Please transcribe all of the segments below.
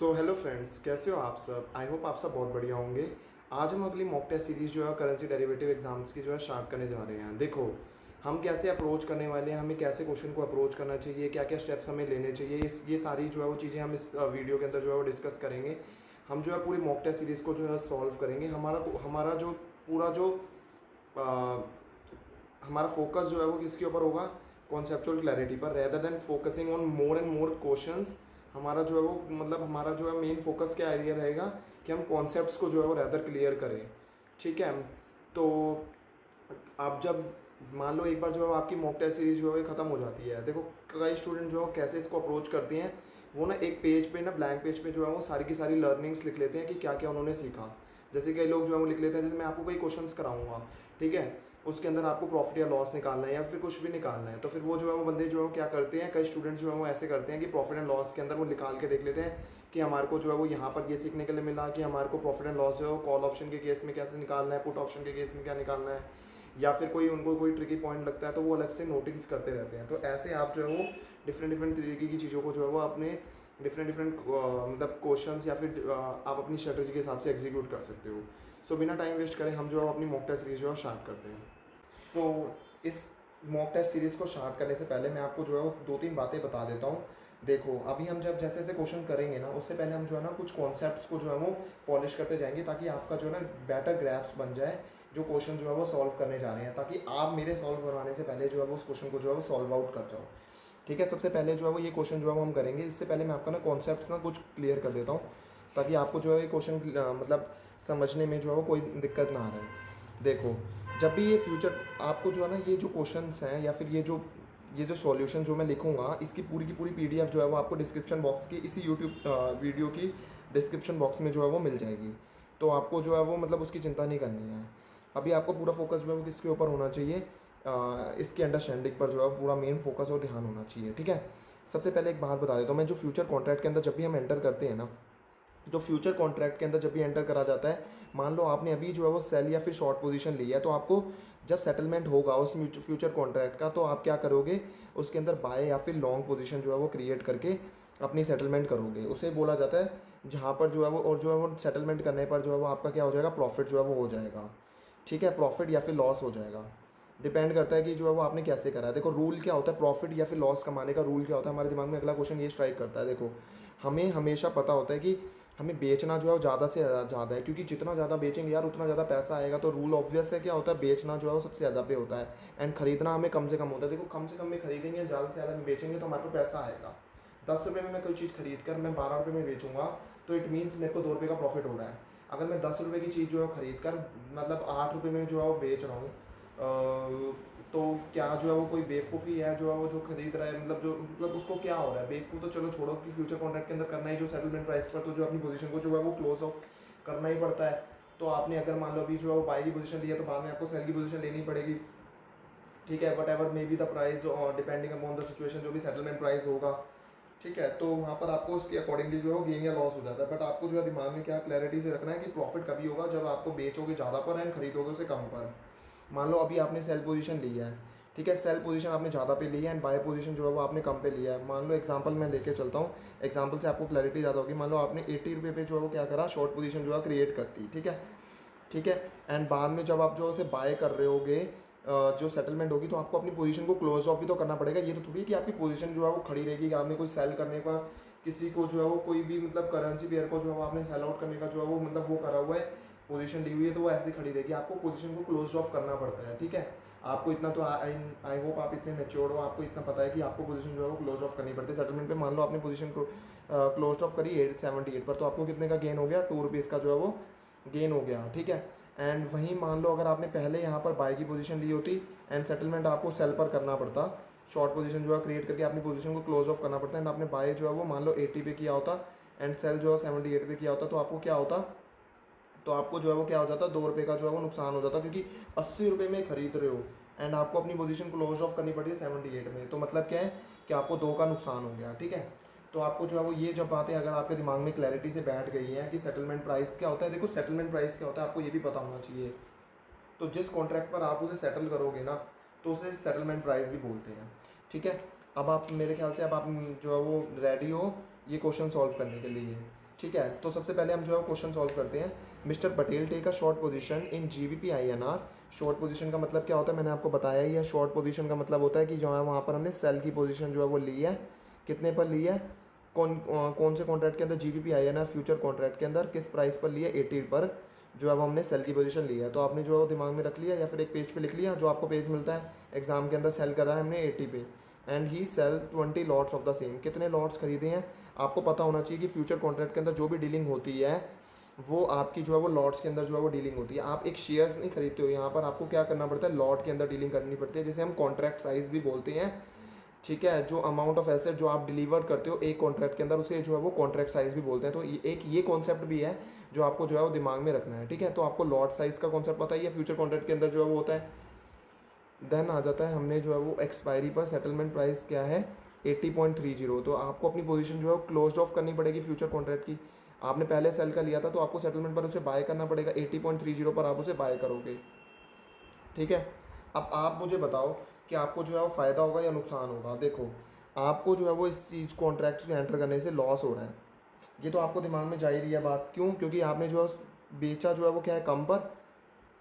So hello friends, कैसे हो आप सब। आई होप आप सब बहुत बढ़िया होंगे। आज हम अगली मॉक टेस्ट सीरीज़ जो है करेंसी डेरिवेटिव एग्जाम्स की जो है स्टार्ट करने जा रहे हैं। देखो, हम कैसे अप्रोच करने वाले हैं, हमें कैसे क्वेश्चन को अप्रोच करना चाहिए, क्या क्या स्टेप्स हमें लेने चाहिए, ये सारी जो है वो चीज़ें हम इस वीडियो के अंदर जो है वो डिस्कस करेंगे। हम जो है पूरी मॉक टेस्ट सीरीज़ को जो है सॉल्व करेंगे। हमारा जो पूरा जो आ, हमारा फोकस जो है वो किसके ऊपर होगा, कॉन्सेप्चुअल क्लैरिटी पर, rather than focusing on more and more questions. हमारा जो है वो मतलब हमारा जो है मेन फोकस क्या एरिया रहेगा कि हम कॉन्सेप्ट्स को जो है वो रेदर क्लियर करें। ठीक है। तो आप जब मान लो एक बार जो है आपकी मॉक टेस्ट सीरीज जो है ख़त्म हो जाती है, देखो कई स्टूडेंट जो है कैसे इसको अप्रोच करते हैं, वो ना एक पेज पे ना ब्लैंक पेज पे जो है वो सारी की सारी लर्निंग्स लिख लेते हैं कि क्या क्या उन्होंने सीखा। जैसे कई लोग जो है वो लिख लेते हैं, जैसे मैं आपको कोई क्वेश्चंस कराऊंगा, ठीक है, उसके अंदर आपको प्रॉफिट या लॉस निकालना है या फिर कुछ भी निकालना है, तो फिर वो जो है वो बंदे जो है वो क्या करते हैं, कई स्टूडेंट्स जो है वो ऐसे करते हैं कि प्रॉफिट एंड लॉस के अंदर वो निकाल के देख लेते हैं कि हमारे को जो है वो यहाँ पर ये सीखने के लिए मिला कि हमारे को प्रॉफिट एंड लॉस जो है वो कॉल ऑप्शन के केस में कैसे निकालना है, पुट ऑप्शन के केस में क्या निकालना है, या फिर कोई उनको कोई ट्रिकी पॉइंट लगता है तो वो अलग से नोटिस करते रहते हैं। तो ऐसे आप जो है वो डिफरेंट डिफरेंट तरीके की चीज़ों को जो है वो अपने डिफरेंट डिफरेंट मतलब क्वेश्चंस या फिर आप अपनी स्ट्रेटजी के हिसाब से एग्जीक्यूट कर सकते हो। सो बिना टाइम वेस्ट करें हम जो है अपनी मॉक टेस्ट सीरीज जो है स्टार्ट करते हैं। सो इस मॉक टेस्ट सीरीज़ को स्टार्ट करने से पहले मैं आपको जो है वो दो तीन बातें बता देता हूँ। देखो, अभी हम जब जैसे जैसे क्वेश्चन करेंगे ना, उससे पहले हम जो है ना कुछ कॉन्सेप्ट्स को जो है वो पॉलिश करते जाएंगे, ताकि आपका जो है ना बेटर ग्रैप्स बन जाए जो क्वेश्चन जो है वो सॉल्व करने जा रहे हैं, ताकि आप मेरे सॉल्व करवाने से पहले जो है वो उस क्वेश्चन को जो है वो सॉल्व आउट कर जाओ। ठीक है। सबसे पहले जो है वो ये क्वेश्चन जो है वो हम करेंगे। इससे पहले मैं आपका ना कॉन्सेप्ट ना कुछ क्लियर कर देता हूँ, ताकि आपको जो है ये क्वेश्चन मतलब समझने में जो है वो कोई दिक्कत ना आ रहा है। देखो, जब भी ये फ्यूचर आपको जो है ना ये जो क्वेश्चंस हैं या फिर ये जो सॉल्यूशन जो मैं लिखूंगा, इसकी पूरी की पूरी पीडीएफ जो है वो आपको डिस्क्रिप्शन बॉक्स की इसी यूट्यूब वीडियो की डिस्क्रिप्शन बॉक्स में जो है वो मिल जाएगी। तो आपको जो है वो मतलब उसकी चिंता नहीं करनी है। अभी आपको पूरा फोकस जो है वो किसके ऊपर होना चाहिए, इसकी अंडरस्टैंडिंग पर जो है पूरा मेन फोकस और ध्यान होना चाहिए। ठीक है। सबसे पहले एक बात बता देता हूँ मैं, जो फ्यूचर कॉन्ट्रैक्ट के अंदर जब भी हम एंटर करते हैं ना, जो फ्यूचर कॉन्ट्रैक्ट के अंदर जब भी एंटर करा जाता है, मान लो आपने अभी जो है वो सेल या फिर शॉर्ट पोजीशन ली है, तो आपको जब सेटलमेंट होगा उस फ्यूचर कॉन्ट्रैक्ट का, तो आप क्या करोगे, उसके अंदर बाय या फिर लॉन्ग पोजीशन जो है वो क्रिएट करके अपनी सेटलमेंट करोगे। उसे बोला जाता है जहाँ पर जो है वो, और जो है वो सेटलमेंट करने पर जो है वो आपका क्या हो जाएगा, प्रॉफिट जो है वो हो जाएगा। ठीक है, प्रॉफिट या फिर लॉस हो जाएगा, डिपेंड करता है कि जो है वो आपने कैसे करा है। देखो, रूल क्या होता है प्रॉफिट या फिर लॉस कमाने का, रूल क्या होता है हमारे दिमाग में, अगला क्वेश्चन ये स्ट्राइक करता है। देखो, हमें हमेशा पता होता है कि हमें बेचना जो है वो ज़्यादा से ज़्यादा है, क्योंकि जितना ज़्यादा बेचेंगे यार उतना ज़्यादा पैसा आएगा। तो रूल ऑब्वियस है, क्या होता है, बेचना जो है वो सबसे ज़्यादा पे होता है, एंड खरीदना हमें कम से कम होता है। देखो, कम से कम में खरीदेंगे, ज़्यादा से ज़्यादा में बेचेंगे, तो हमारे को पैसा आएगा। 10 रुपये में मैं कोई चीज़ खरीद कर मैं 12 रुपये में बेचूंगा, तो इट मीन्स मेरे को 2 रुपये का प्रॉफिट हो रहा है। अगर मैं 10 रुपये की चीज़ जो है खरीद कर मतलब 8 रुपये में जो है वो बेच रहा हूँ, तो क्या जो है वो कोई बेवकूफ़ी है जो है वो जो खरीद रहा है, मतलब जो मतलब उसको क्या हो रहा है, बेवकूफ़ तो चलो छोड़ो कि फ्यूचर कॉन्ट्रैक्ट के अंदर करना ही जो सेटलमेंट प्राइस पर, तो जो अपनी पोजीशन को जो है वो क्लोज ऑफ करना ही पड़ता है। तो आपने अगर मान लो अभी जो है वो बाई की पोजीशन ली है, तो बाद में आपको सेल की पोजीशन लेनी पड़ेगी। ठीक है, what ever may be the price और डिपेंडिंग अपॉन द सिचुएशन, जो भी सेटलमेंट प्राइस होगा। ठीक है, तो वहाँ पर आपको उसके अकॉर्डिंगली जो है गेन या लॉस हो जाता है। बट आपको जो है दिमाग में क्या क्लैरिटी से रखना है कि प्रॉफिट कभी होगा, जब आपको बेचोगे ज़्यादा पर एंड खरीदोगे उसे कम पर। मान लो अभी आपने सेल पोजीशन ली है, ठीक है, सेल पोजीशन आपने ज़्यादा पे ली है एंड बाय पोजीशन जो है वो आपने कम पे लिया है। मान लो एग्जांपल मैं लेके चलता हूँ, एग्जांपल से आपको क्लैरिटी ज़्यादा होगी। मान लो आपने 80 रुपये पे जो है वो क्या करा, शॉर्ट पोजीशन जो है क्रिएट करती। ठीक है, ठीक है, एंड बाद में जब आप जो उसे बाय कर रहे होगे, जो सेटलमेंट होगी, तो आपको अपनी पोजीशन को क्लोज ऑफ भी तो करना पड़ेगा। ये तो थोड़ी कि आपकी पोजीशन जो है वो खड़ी रहेगी, कि आपने कोई सेल करने का, किसी को जो है वो कोई भी मतलब करेंसी पेयर को जो है वो आपने सेल आउट करने का जो है वो मतलब वो करा हुआ है, पोजीशन ली हुई है, तो वो ऐसे खड़ी रहेगी। आपको पोजीशन को क्लोज ऑफ करना पड़ता है। ठीक है, आपको इतना तो आई होप आप इतने मेच्योर हो, आपको इतना पता है कि आपको पोजीशन जो है वो क्लोज ऑफ करनी पड़ती है सेटलमेंट पे। मान लो आपने पोजीशन को क्लोज ऑफ करी 878 पर, तो आपको कितने का गेन हो गया, 2 रुपीज़ का जो है वो गेन हो गया। ठीक है, एंड वहीं मान लो अगर आपने पहले यहाँ पर बाय की पोजीशन ली होती एंड सेटलमेंट आपको सेल पर करना पड़ता, शॉर्ट पोजीशन जो है क्रिएट करके अपनी पोजीशन को क्लोज ऑफ करना पड़ता है, एंड आपने बाय जो है वो मान लो 80 पे किया होता एंड सेल जो है 78 पे किया होता, तो आपको क्या होता, तो आपको जो है वो क्या हो जाता, 2 रुपये का जो है वो नुकसान हो जाता, क्योंकि 80 रुपये में खरीद रहे हो एंड आपको अपनी पोजीशन क्लोज ऑफ करनी पड़ी है 78 में। तो मतलब क्या है कि आपको 2 का नुकसान हो गया। ठीक है, तो आपको जो है वो ये जब बातें अगर आपके दिमाग में क्लैरिटी से बैठ गई हैं कि सेटलमेंट प्राइस क्या होता है, देखो सेटलमेंट प्राइस क्या होता है आपको ये भी पता होना चाहिए। तो जिस कॉन्ट्रैक्ट पर आप उसे सेटल करोगे ना, तो उसे सेटलमेंट प्राइस भी बोलते हैं। ठीक है, अब आप मेरे ख्याल से अब आप जो है वो रेडी हो ये क्वेश्चन सॉल्व करने के लिए। ठीक है, तो सबसे पहले हम जो है क्वेश्चन सॉल्व करते हैं। Mister Patel take a short position in GBP INR. Short position का मतलब क्या होता है, मैंने आपको बताया ही है। शॉर्ट पोजीशन का मतलब होता है कि जो है वहाँ पर हमने सेल की पोजीशन जो है वो ली है, कितने पर ली है, कौन से कॉन्ट्रैक्ट के अंदर, जीबीपी आईएनआर फ्यूचर कॉन्ट्रैक्ट के अंदर किस प्राइस पर लिए, 80 पर जो है वो हमने सेल की पोजीशन ली है। तो आपने जो है दिमाग में रख लिया या फिर एक पेज पे लिख लिया, जो आपको पेज मिलता है एग्जाम के अंदर, सेल करा है हमने 80 पे। And he sell 20 lots of the same, कितने लॉट्स खरीदे हैं। आपको पता होना चाहिए कि फ्यूचर कॉन्ट्रैक्ट के अंदर जो भी डीलिंग होती है वो आपकी जो है वो लॉट्स के अंदर जो है वो डीलिंग होती है। आप एक शेयर्स नहीं खरीदते हो, यहाँ पर आपको क्या करना पड़ता है, लॉट के अंदर डीलिंग करनी पड़ती है, जिसे हम कॉन्ट्रैक्ट साइज भी बोलते हैं। ठीक है, जो अमाउंट ऑफ एसेट जो आप डिलीवर करते हो एक कॉन्ट्रैक्ट के अंदर, उसे जो है वो कॉन्ट्रैक्ट साइज भी बोलते हैं। तो एक ये कॉन्सेप्ट भी है जो आपको जो है वो दिमाग में रखना है। ठीक है, तो आपको लॉट साइज का कॉन्सेप्ट पता ही है, फ्यूचर कॉन्ट्रैक्ट के अंदर जो है वो होता है। देन आ जाता है हमने जो है वो एक्सपायरी पर सेटलमेंट प्राइस क्या है, 80.30। तो आपको अपनी पोजीशन जो है क्लोज ऑफ करनी पड़ेगी फ्यूचर कॉन्ट्रैक्ट की। आपने पहले सेल का लिया था तो आपको सेटलमेंट पर उसे बाय करना पड़ेगा, 80.30 पर आप उसे बाय करोगे। ठीक है, अब आप मुझे बताओ कि आपको जो है वो फ़ायदा होगा या नुकसान होगा। देखो, आपको जो है वो इस चीज़ कॉन्ट्रैक्ट में एंटर करने से लॉस हो रहा है, ये तो आपको दिमाग में जा ही रही है बात। क्यों? क्योंकि आपने जो है बेचा जो है वो क्या है, कम पर,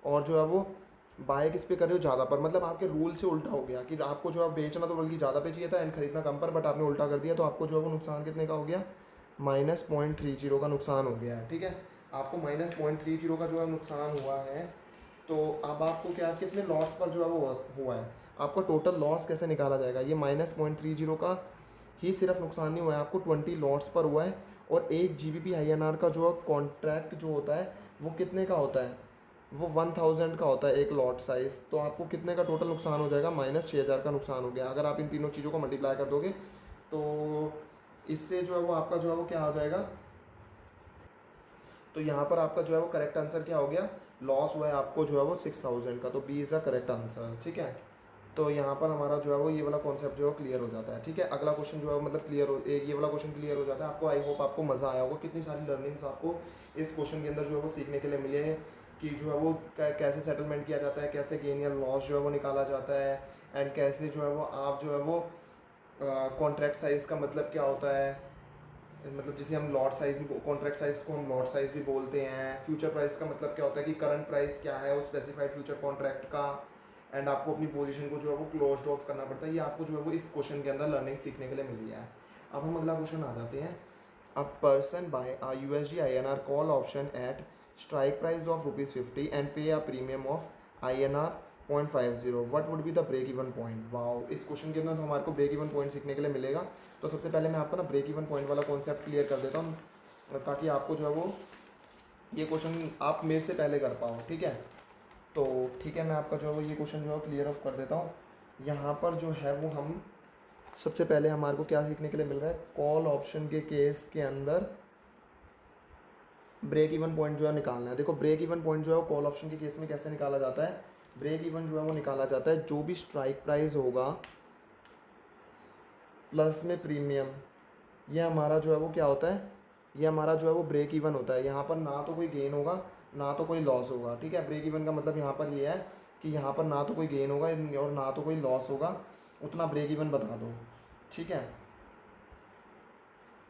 और जो है वो बाय किस पे कर रहे हो, ज़्यादा पर। मतलब आपके रूल से उल्टा हो गया कि आपको जो है बेचना तो बल्कि ज़्यादा पे चाहिए था एंड खरीदना कम पर, बट आपने उल्टा कर दिया। तो आपको जो है वो नुकसान कितने का हो गया, -0.30 का नुकसान हो गया है। ठीक है, आपको -0.30 का जो है नुकसान हुआ है। तो अब आपको क्या, कितने लॉस पर जो है वो हुआ है, आपका टोटल लॉस कैसे निकाला जाएगा। ये -0.30 का ही सिर्फ नुकसान नहीं हुआ है, आपको 20 लॉट्स पर हुआ है। और एक जीबीपी आईएनआर का जो कॉन्ट्रैक्ट जो होता है वो कितने का होता है, वो 1000 का होता है एक लॉट साइज़। तो आपको कितने का टोटल नुकसान हो जाएगा, -6000 का नुकसान हो गया। अगर आप इन तीनों चीज़ों को मल्टीप्लाई कर दोगे तो इससे जो है वो आपका जो है वो क्या आ जाएगा, तो यहाँ पर आपका जो है वो करेक्ट आंसर क्या हो गया, लॉस हुआ है आपको जो है वो 6000 का। तो B is the correct answer. ठीक है, तो यहाँ पर हमारा जो है वो ये वाला कॉन्सेप्ट जो है क्लियर हो जाता है। ठीक है, अगला क्वेश्चन जो है मतलब क्लियर हो, एक ये वाला क्वेश्चन क्लियर हो जाता है आपको। आई होप आपको मज़ा आया होगा, कितनी सारी लर्निंग्स आपको इस क्वेश्चन के अंदर जो है वो सीखने के लिए मिले हैं कि जो है वो कैसे सेटलमेंट किया जाता है, कैसे गेन या लॉस जो है वो निकाला जाता है, एंड कैसे जो है वो आप जो है वो कॉन्ट्रैक्ट साइज़ का मतलब क्या होता है, मतलब जिसे हम लॉट साइज भी, कॉन्ट्रैक्ट साइज को हम लॉट साइज भी बोलते हैं। फ्यूचर प्राइस का मतलब क्या होता है कि करंट प्राइस क्या है उस स्पेसिफाइड फ्यूचर कॉन्ट्रैक्ट का, एंड आपको अपनी पोजीशन को जो है वो क्लोज ऑफ करना पड़ता है। ये आपको जो है वो इस क्वेश्चन के अंदर लर्निंग सीखने के लिए मिली है। अब हम अगला क्वेश्चन आ जाते हैं। A person buy a USD INR call option at strike price of ₹50 and pay a premium of INR 0.50, what would be the break even point. Wow, इस क्वेश्चन के अंदर तो हमारे को ब्रेक इवन पॉइंट सीखने के लिए मिलेगा। तो सबसे पहले मैं आपको ना ब्रेक इवन पॉइंट वाला कॉन्सेप्ट क्लियर कर देता हूँ, ताकि आपको जो है वो ये क्वेश्चन आप मेरे से पहले कर पाओ। ठीक है, तो ठीक है, मैं आपका जो है वो ये क्वेश्चन जो है क्लियर ऑफ कर देता हूँ। यहाँ पर जो है वो हम सबसे पहले हमारे को क्या सीखने के लिए मिल रहा है, कॉल ऑप्शन के केस के अंदर ब्रेक इवन पॉइंट जो है निकालना है। देखो, ब्रेक इवन पॉइंट जो है कॉल ऑप्शन के केस में कैसे निकाला जाता है, ब्रेक इवन जो है वो निकाला जाता है जो भी स्ट्राइक प्राइस होगा प्लस में प्रीमियम, ये हमारा जो है वो क्या होता है, ये हमारा जो है वो ब्रेक इवन होता है। यहाँ पर ना तो कोई गेन होगा ना तो कोई लॉस होगा। ठीक है, ब्रेक इवन का मतलब यहाँ पर ये है कि यहाँ पर ना तो कोई गेन होगा और ना तो कोई लॉस होगा, उतना ब्रेक इवन बता दो। ठीक है,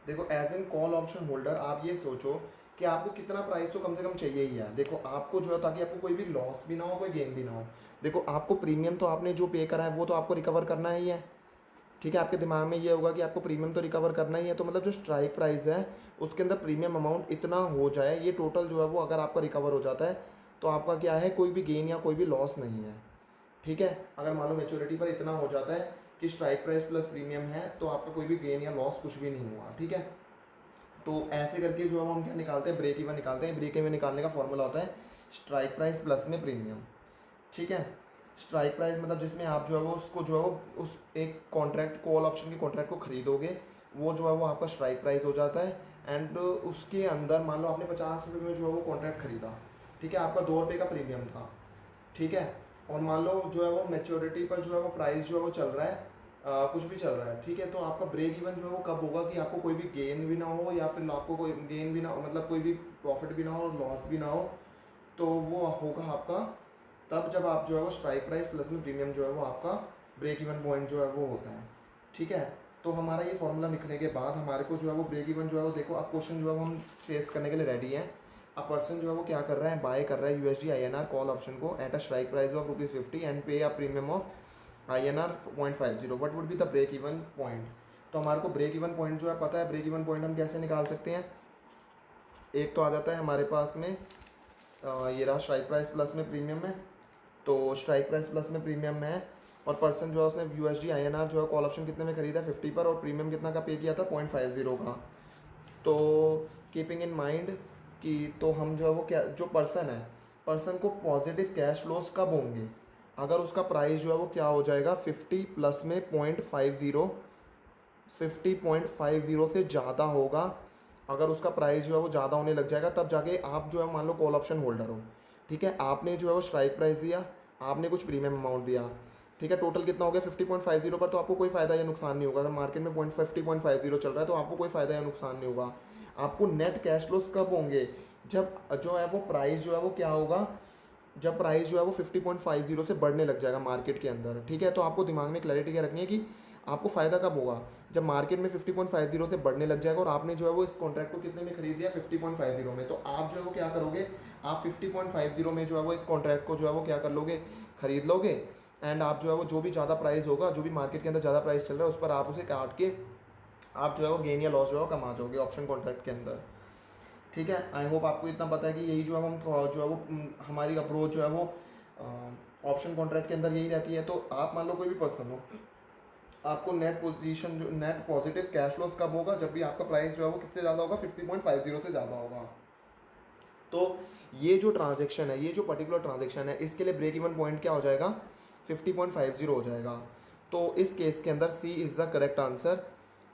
देखो as an call option holder आप ये सोचो कि आपको कितना प्राइस तो कम से कम चाहिए ही है। देखो आपको जो है, ताकि आपको कोई भी लॉस भी ना हो कोई गेन भी ना हो। देखो आपको प्रीमियम तो आपने जो पे करा है वो तो आपको रिकवर करना ही है। ठीक है, आपके दिमाग में ये होगा कि आपको प्रीमियम तो रिकवर करना ही है। तो मतलब जो स्ट्राइक प्राइस है उसके अंदर प्रीमियम अमाउंट इतना हो जाए, ये टोटल जो है वो अगर आपका रिकवर हो जाता है तो आपका क्या है, कोई भी गेन या कोई भी लॉस नहीं है। ठीक है, अगर मान लो मेच्योरिटी पर इतना हो जाता है कि स्ट्राइक प्राइस प्लस प्रीमियम है तो आपका कोई भी गेन या लॉस कुछ भी नहीं हुआ। ठीक है, तो ऐसे करके जो है हम क्या निकालते हैं, ब्रेक इवन निकालते हैं। ब्रेक इवन निकालने का फॉर्मूला होता है स्ट्राइक प्राइस प्लस में प्रीमियम। ठीक है, स्ट्राइक प्राइस मतलब जिसमें आप जो है वो उसको जो है वो उस एक कॉन्ट्रैक्ट, कॉल ऑप्शन के कॉन्ट्रैक्ट को खरीदोगे, वो जो है वो आपका स्ट्राइक प्राइस हो जाता है। एंड उसके अंदर मान लो आपने 50 रुपये में जो है वो कॉन्ट्रैक्ट खरीदा। ठीक है, आपका 2 रुपये का प्रीमियम था। ठीक है, और मान लो जो है वो मेच्योरिटी पर जो है वो प्राइस जो है वो चल रहा है, कुछ भी चल रहा है। ठीक है, तो आपका ब्रेक इवन जो है वो कब होगा कि आपको कोई भी गेन भी ना हो या फिर आपको कोई गेन भी ना हो, मतलब कोई भी प्रॉफिट भी ना हो और लॉस भी ना हो। तो वो होगा आपका तब जब आप जो है वो स्ट्राइक प्राइस प्लस में प्रीमियम जो है वो आपका ब्रेक इवन पॉइंट जो है वो होता है। ठीक है, तो हमारा ये फॉर्मूला लिखने के बाद हमारे को जो है वो ब्रेक इवन जो है वो देखो, अब क्वेश्चन जो है वो हम फेस करने के लिए रेडी हैं। अब पर्सन जो है वो क्या कर रहा है, बाय कर रहा है USD INR कॉल ऑप्शन को at a strike price of ₹50 and pay a premium of INR 0.50। What would be the break even point? तो हमारे को ब्रेक इवन पॉइंट जो है पता है। ब्रेक इवन पॉइंट हम कैसे निकाल सकते हैं? एक तो आ जाता है हमारे पास में ये रहा स्ट्राइक प्राइस प्लस में प्रीमियम है, तो स्ट्राइक प्राइस प्लस में प्रीमियम में है, और पर्सन जो है उसने USD INR जो है कॉल ऑप्शन कितने में खरीदा 50 पर, और प्रीमियम कितना का पे किया था 0.50 का। तो कीपिंग इन माइंड कि तो हम जो है वो क्या, जो पर्सन है, पर्सन को पॉजिटिव कैश फ्लोज कब होंगे? अगर उसका प्राइस जो है वो क्या हो जाएगा 50 प्लस में 0.50, 50.50 से ज़्यादा होगा। अगर उसका प्राइस जो है वो ज़्यादा होने लग जाएगा तब जाके आप जो है मान लो कॉल ऑप्शन होल्डर हो, ठीक है, आपने जो है वो स्ट्राइक प्राइस दिया, आपने कुछ प्रीमियम अमाउंट दिया, ठीक है, टोटल कितना हो गया 50.50 पर, तो आपको कोई फ़ायदा या नुकसान नहीं होगा। अगर मार्केट में 50.50 चल रहा है तो आपको कोई फ़ायदा या नुकसान नहीं होगा। आपको नेट कैश फ्लोज कब होंगे? जब जो है वो प्राइस जो है वो क्या होगा, जब प्राइस जो है वो 50.50 से बढ़ने लग जाएगा मार्केट के अंदर, ठीक है। तो आपको दिमाग में क्लैरिटी क्या रखनी है कि आपको फ़ायदा कब होगा? जब मार्केट में 50.50 से बढ़ने लग जाएगा और आपने जो है वो इस कॉन्ट्रैक्ट को कितने में खरीद लिया 50.50 में, तो आप जो है वो क्या करोगे, आप 50.50 में जो है वो इस कॉन्ट्रैक्ट को जो है वो क्या कर लोगे, खरीद लोगे। एंड आप जो है वो जो भी ज़्यादा प्राइस होगा, जो भी मार्केट के अंदर ज़्यादा प्राइस चल रहा है उस पर आप उसे काट के आप जो है वो गेन या लॉस जो है कमा जाओगे ऑप्शन कॉन्ट्रैक्ट के अंदर, ठीक है। आई होप आपको इतना पता है कि यही जो है हम जो है वो हमारी अप्रोच जो है वो ऑप्शन कॉन्ट्रैक्ट के अंदर यही रहती है। तो आप मान लो कोई भी पर्सन हो, आपको नेट पोजीशन जो नेट पॉजिटिव कैश फ्लोज कब होगा? जब भी आपका प्राइस जो है वो किससे ज़्यादा होगा 50.50 से ज़्यादा होगा। तो ये जो ट्रांजेक्शन है, ये जो पर्टिकुलर ट्रांजेक्शन है, इसके लिए ब्रेक इवन पॉइंट क्या हो जाएगा 50.50 हो जाएगा। तो इस केस के अंदर सी इज़ द करेक्ट आंसर,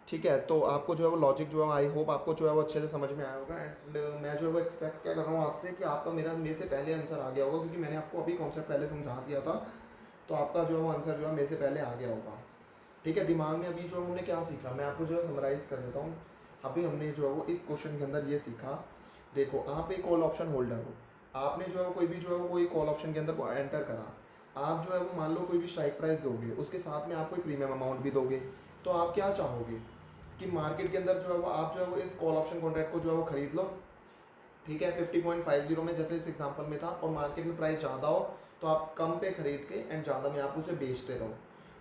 ठीक है। तो आपको जो है वो लॉजिक जो है आई होप आपको जो है वो अच्छे से समझ में आया होगा। एंड मैं जो है वो एक्सपेक्ट क्या कर रहा हूँ आपसे कि आपका मेरे से पहले आंसर आ गया होगा, क्योंकि मैंने आपको अभी कॉन्सेप्ट पहले समझा दिया था, तो आपका जो है वो आंसर जो है मेरे से पहले आ गया होगा, ठीक है। दिमाग में अभी जो हमने क्या सीखा मैं आपको जो है समराइज़ कर देता हूँ। अभी हमने जो है वो इस क्वेश्चन के अंदर ये सीखा, देखो आप एक कॉल ऑप्शन होल्डर हो, आपने जो है वो कोई भी जो है वो कोई कॉल ऑप्शन के अंदर एंटर करा, आप जो है वो मान लो कोई भी स्ट्राइक प्राइस दोगे, उसके साथ में आप कोई प्रीमियम अमाउंट भी दोगे, तो आप क्या चाहोगे कि मार्केट के अंदर जो है वो आप जो है वो इस कॉल ऑप्शन कॉन्ट्रैक्ट को जो है वो खरीद लो, ठीक है, 50.50 में जैसे इस एग्जांपल में था, और मार्केट में प्राइस ज़्यादा हो तो आप कम पे खरीद के एंड ज़्यादा में आप उसे बेचते रहो,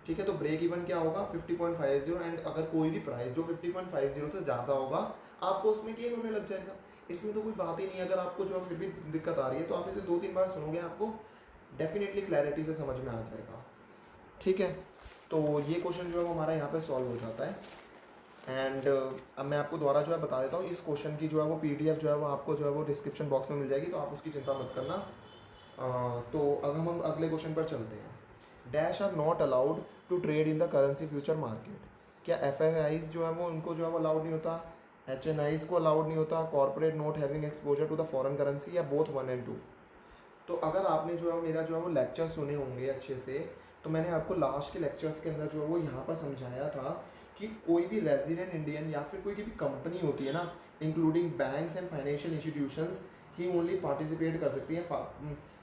ठीक है। तो ब्रेक इवन क्या होगा 50.50, एंड अगर कोई भी प्राइस जो 50.50 से ज़्यादा होगा आपको उसमें गेन होने लग जाएगा। इसमें तो कोई बात ही नहीं है। अगर आपको जो फिर भी दिक्कत आ रही है तो आप इसे 2-3 बार सुनोगे, आपको डेफिनेटली क्लैरिटी से समझ में आ जाएगा, ठीक है। तो ये क्वेश्चन जो है वो हमारा यहाँ पे सॉल्व हो जाता है। एंड अब मैं आपको दोबारा जो है बता देता हूँ, इस क्वेश्चन की जो है वो PDF जो है वो आपको जो है वो डिस्क्रिप्शन बॉक्स में मिल जाएगी, तो आप उसकी चिंता मत करना। तो अगर हम अगले क्वेश्चन पर चलते हैं, dash are not allowed to trade in the currency future market. क्या FIIs जो है वो उनको जो है वो अलाउड नहीं होता, HNIs को अलाउड नहीं होता, corporate not having exposure to the foreign currency, या बोथ 1 and 2? तो अगर आपने जो है मेरा जो है वो लेक्चर सुने होंगे अच्छे से, तो मैंने आपको लास्ट के लेक्चर्स के अंदर जो है वो यहाँ पर समझाया था कि कोई भी रेजिडेंट इंडियन या फिर कोई की भी कंपनी होती है ना, including banks and financial institutions he only participate कर सकती है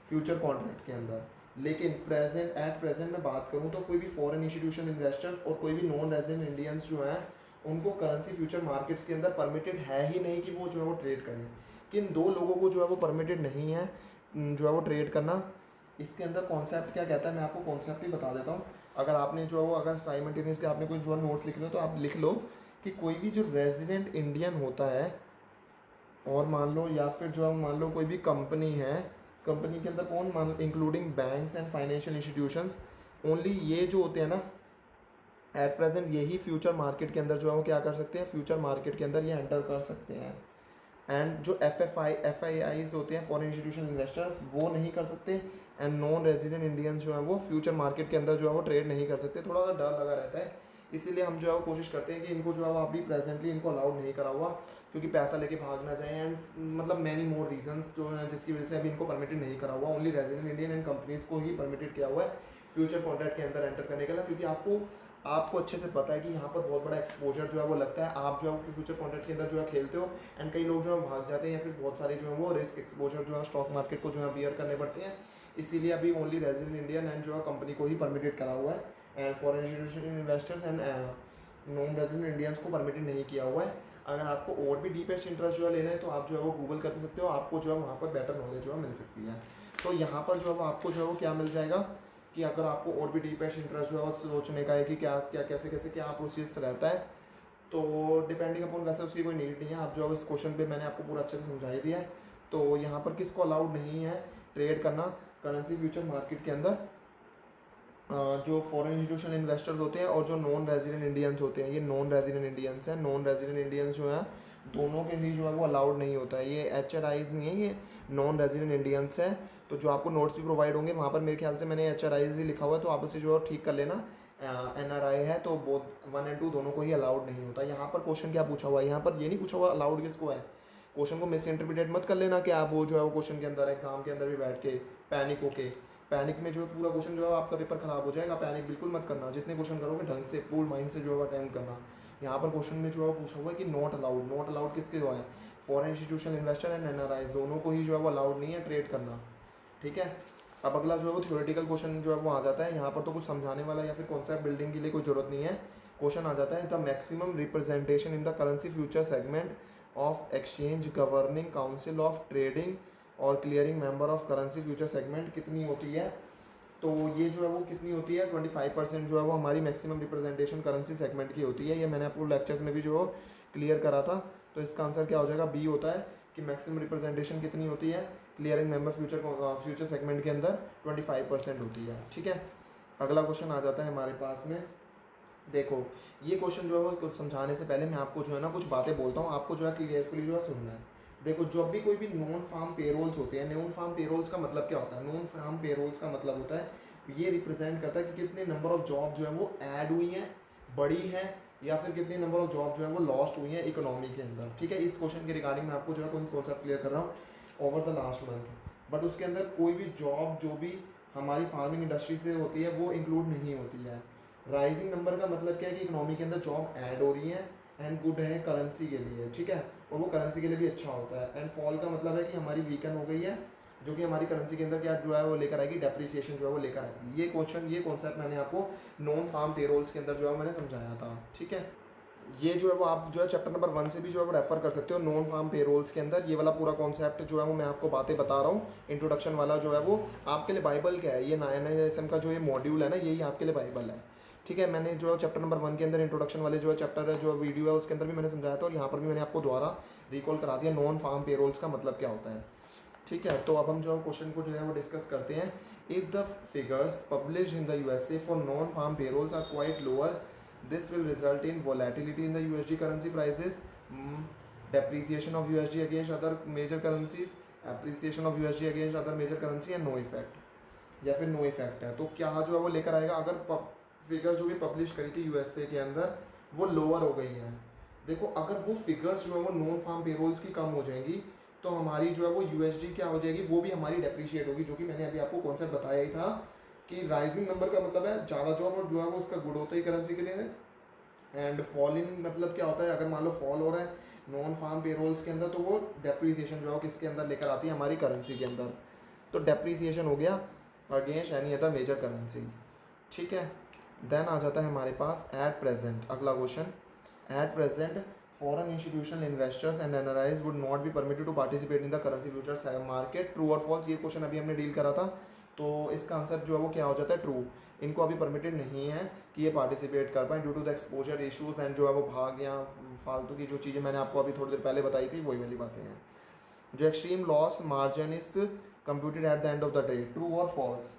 फ्यूचर कॉन्ट्रैक्ट के अंदर। लेकिन एट प्रेजेंट मैं बात करूँ तो कोई भी फॉरेन इंस्टीट्यूशन इन्वेस्टर्स और कोई भी नॉन रेजिडेंट इंडियंस जो हैं उनको करेंसी फ्यूचर मार्केट्स के अंदर परमिटेड है ही नहीं कि वो जो है वो ट्रेड करें। किन 2 लोगों को जो है वो परमिटेड नहीं है जो है वो ट्रेड करना। इसके अंदर कॉन्सेप्ट क्या कहता है, मैं आपको कॉन्सेप्ट ही बता देता हूँ। अगर आपने जो है वो अगर साइमल्टेनियसली आपने कोई जो है नोट्स लिख लो तो आप लिख लो कि कोई भी जो रेजिडेंट इंडियन होता है, और मान लो या फिर जो है मान लो कोई भी कंपनी है, कंपनी के अंदर कौन मान लो including banks and financial institutions, only ये जो होते हैं ना एट प्रेजेंट यही फ्यूचर मार्केट के अंदर जो है वो क्या कर सकते हैं, फ्यूचर मार्केट के अंदर ये एंटर कर सकते हैं। एंड जो FIIs होते हैं फॉरेन इंस्टीट्यूशन इन्वेस्टर्स वो नहीं कर सकते, एंड नॉन रेजिडेंट इंडियंस जो है वो फ्यूचर मार्केट के अंदर जो है वो ट्रेड नहीं कर सकते। थोड़ा सा डर लगा रहता है, इसीलिए हम जो है वो कोशिश करते हैं कि इनको जो है वो अभी प्रेजेंटली इनको अलाउड नहीं करा हुआ, क्योंकि पैसा लेके भाग ना जाए, एंड मतलब मैनी मोर रीजंस जो हैं जिसकी वजह से अभी इनको परमिटेड नहीं करा हुआ। Only resident Indian and companies को ही परमिटेड किया हुआ है फ्यूचर कॉन्ट्रैक्ट के अंदर एंटर करने के लिए, क्योंकि आपको अच्छे से पता है कि यहाँ पर बहुत बड़ा एक्सपोजर जो है वो लगता है। आप जो है फ्यूचर कॉन्ट्रैक्ट के अंदर जो है खेलते हो, एंड कई लोग जो है भाग जाते हैं, या फिर बहुत सारे जो है वो रिस्क एक्सपोजर जो है स्टॉक मार्केट को जो है बियर करने पड़ते हैं। इसीलिए अभी ओनली रेजिडेंट इंडियन एंड जो है कंपनी को ही परमिटेड करा हुआ है, and foreign institution investors and non resident Indians को परमिटेड नहीं किया हुआ है। अगर आपको और भी डीपेस्ट इंटरेस्ट जो है लेना है तो आप जो है वो गूगल कर सकते हो, आपको जो है वहाँ पर बेटर नॉलेज जो है मिल सकती है। तो यहाँ पर जो है वो आपको जो है वो क्या मिल जाएगा कि अगर आपको और भी डीपेस्ट इंटरेस्ट जो है सोचने का है कि क्या क्या कैसे कैसे क्या प्रोसेस रहता है, तो डिपेंडिंग अपॉन वैसे उसकी कोई नीड नहीं है। आप जो है इस क्वेश्चन पे मैंने आपको पूरा अच्छे से समझा ही दिया है। तो यहाँ पर किसको अलाउड नहीं है ट्रेड करना करेंसी फ्यूचर मार्केट के अंदर, जो फॉरेन इंस्टीट्यूशनल इन्वेस्टर्स होते हैं और जो नॉन रेजिडेंट इंडियंस होते हैं, ये नॉन रेजिडेंट इंडियंस हैं। नॉन रेजिडेंट इंडियंस जो है दोनों के ही जो है वो अलाउड नहीं होता है। ये HRIs नहीं है, ये नॉन रेजिडेंट इंडियंस हैं। तो जो आपको नोट्स भी प्रोवाइड होंगे वहाँ पर मेरे ख्याल से मैंने HRIs ही लिखा हुआ है, तो आप उसे जो है ठीक कर लेना। NRI है तो बोथ 1 और 2 दोनों को ही अलाउड नहीं होता। यहाँ पर क्वेश्चन क्या पूछा हुआ है, यहाँ पर ये नहीं पूछा हुआ अलाउड किसको है। क्वेश्चन को मिस इंटरप्रिटेट मत कर लेना कि आप वो जो है वो क्वेश्चन के अंदर एग्जाम के अंदर भी बैठ के पैनिक होके, पैनिक में जो है पूरा क्वेश्चन जो है आपका पेपर खराब हो जाएगा। पैनिक बिल्कुल मत करना, जितने क्वेश्चन करोगे ढंग से फुल माइंड से जो है अटेंड करना। यहाँ पर क्वेश्चन में जो है पूछा हुआ है कि नॉट अलाउड, नॉट अलाउड किसके जो है, foreign institutional investor and NRIs दोनों को ही जो है वो अलाउड नहीं है ट्रेड करना। ठीक है, अब अगला जो है वो थ्योरेटिकल क्वेश्चन जो है वो आ जाता है। यहाँ पर तो कुछ समझाने वाला या फिर कॉन्सेप्ट बिल्डिंग के लिए कोई जरूरत नहीं है। क्वेश्चन आ जाता है the maximum representation in the currency future segment of exchange governing council of trading और clearing member of currency future segment कितनी होती है। तो ये जो है वो कितनी होती है 25% जो है वो हमारी मैक्सिमम रिप्रेजेंटेशन करेंसी सेगमेंट की होती है। ये मैंने आपको लेक्चर्स में भी जो क्लियर करा था। तो इसका आंसर क्या हो जाएगा, बी होता है कि मैक्सिमम रिप्रेजेंटेशन कितनी होती है क्लियरिंग मेंबर फ्यूचर सेगमेंट के अंदर 25% होती है। ठीक है, अगला क्वेश्चन आ जाता है हमारे पास में। देखो ये क्वेश्चन जो है वो कुछ समझाने से पहले मैं आपको जो है ना कुछ बातें बोलता हूँ, आपको जो है क्लियरफुली जो है सुनना है। देखो जब भी कोई भी नॉन फार्म पेरोल्स होते हैं, नॉन फार्म पेरोल्स का मतलब क्या होता है, नॉन फार्म पेरोल्स का मतलब होता है ये रिप्रेजेंट करता है कि कितने नंबर ऑफ जॉब जो है वो ऐड हुई हैं, बढ़ी हैं, या फिर कितने नंबर ऑफ जॉब जो है वो लॉस्ट हुई हैं इकोनॉमी के अंदर। ठीक है, इस क्वेश्चन के रिगार्डिंग मैं आपको जो है कॉन्सेप्ट क्लियर कर रहा हूँ over the last month. But उसके अंदर कोई भी जॉब जो भी हमारी फार्मिंग इंडस्ट्री से होती है वो इंक्लूड नहीं होती है। राइजिंग नंबर का मतलब क्या है कि इकोनॉमी के अंदर जॉब ऐड हो रही है एंड गुड है करेंसी के लिए। ठीक है, और वो करेंसी के लिए भी अच्छा होता है। एंड फॉल का मतलब है कि हमारी वीकन हो गई है, जो कि हमारी करेंसी के अंदर क्या जो है वो लेकर आएगी, डेप्रिसिएशन जो है वो लेकर आएगी। ये कॉन्सेप्ट मैंने आपको नॉन फार्म पेरोल्स के अंदर जो है मैंने समझाया था। ठीक है, ये जो है वो आप जो है चैप्टर नंबर 1 से भी जो है वो रेफर कर सकते हो। नॉन फार्म पेरोल्स के अंदर ये वाला पूरा कॉन्सेप्ट जो है वो मैं आपको बातें बता रहा हूँ, इंट्रोडक्शन वाला जो है वो आपके लिए बाइबल क्या है। ये NISM का जो ये मॉड्यूल है ना, यही आपके लिए बाइबल है। ठीक है, मैंने जो चैप्टर नंबर 1 के अंदर इंट्रोडक्शन वाले जो है चैप्टर है जो वीडियो है उसके अंदर भी मैंने समझाया था, और यहाँ पर भी मैंने आपको दोबारा रिकॉल करा दिया नॉन फार्म पेरोल्स का मतलब क्या होता है। ठीक है, तो अब हम जो क्वेश्चन को जो है वो डिस्कस करते हैं। If the figures publish in the USA for non farm payrolls are quite lower, this will result in volatility in the USD currency prices, depreciation of USD against other major currencies, appreciation of USD against other major currency and no effect, या फिर no effect है। तो क्या जो है वो लेकर आएगा, अगर फिगर्स जो भी पब्लिश करी थी USA के अंदर वो लोअर हो गई हैं। देखो अगर वो फिगर्स जो है वो नॉन फार्म पेरोल्स की कम हो जाएंगी तो हमारी जो है वो USD क्या हो जाएगी, वो भी हमारी डेप्रिशिएट होगी, जो कि मैंने अभी आपको कॉन्सेप्ट बताया ही था कि राइजिंग नंबर का मतलब है ज़्यादा जॉब और जो है वो उसका गुड होता ही करेंसी के लिए। एंड फॉलिंग मतलब क्या होता है, अगर मान लो फॉल हो रहा है नॉन फार्म पेरोल्स के अंदर तो वो डेप्रीसिएशन जो है किसके अंदर लेकर आती है, हमारी करेंसी के अंदर। तो डेप्रीसिएशन हो गया against any other major currency. ठीक है, देन आ जाता है हमारे पास एट प्रेजेंट अगला question. At present foreign institutional investors and NRIs would not be permitted to participate in the currency futures market, true or false. ये क्वेश्चन अभी हमने डील करा था, तो इसका आंसर जो है वो क्या हो जाता है, ट्रू। इनको अभी परमिटेड नहीं है कि ये पार्टिसिपेट कर पाए due to the exposure issues and जो है वो भाग या फालतू की जो चीज़ें मैंने आपको अभी थोड़ी देर पहले बताई थी वही वाली बातें हैं। जो extreme loss margin is computed at the end of the day, true or false.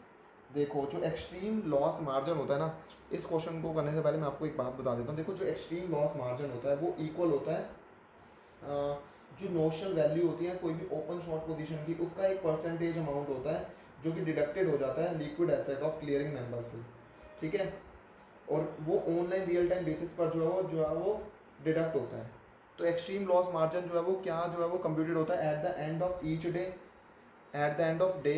देखो जो एक्सट्रीम लॉस मार्जिन होता है ना, इस क्वेश्चन को करने से पहले मैं आपको एक बात बता देता हूँ। देखो जो एक्सट्रीम लॉस मार्जिन होता है वो इक्वल होता है जो नोशनल वैल्यू होती है कोई भी ओपन शॉर्ट पोजीशन की, उसका एक परसेंटेज अमाउंट होता है जो कि डिडक्टेड हो जाता है liquid asset of clearing member से। ठीक है, और वो ऑनलाइन रियल टाइम बेसिस पर जो है वो डिडक्ट होता है। तो एक्सट्रीम लॉस मार्जिन जो है वो क्या जो है वो कंप्यूटेड होता है at the end of each day, at the end of day.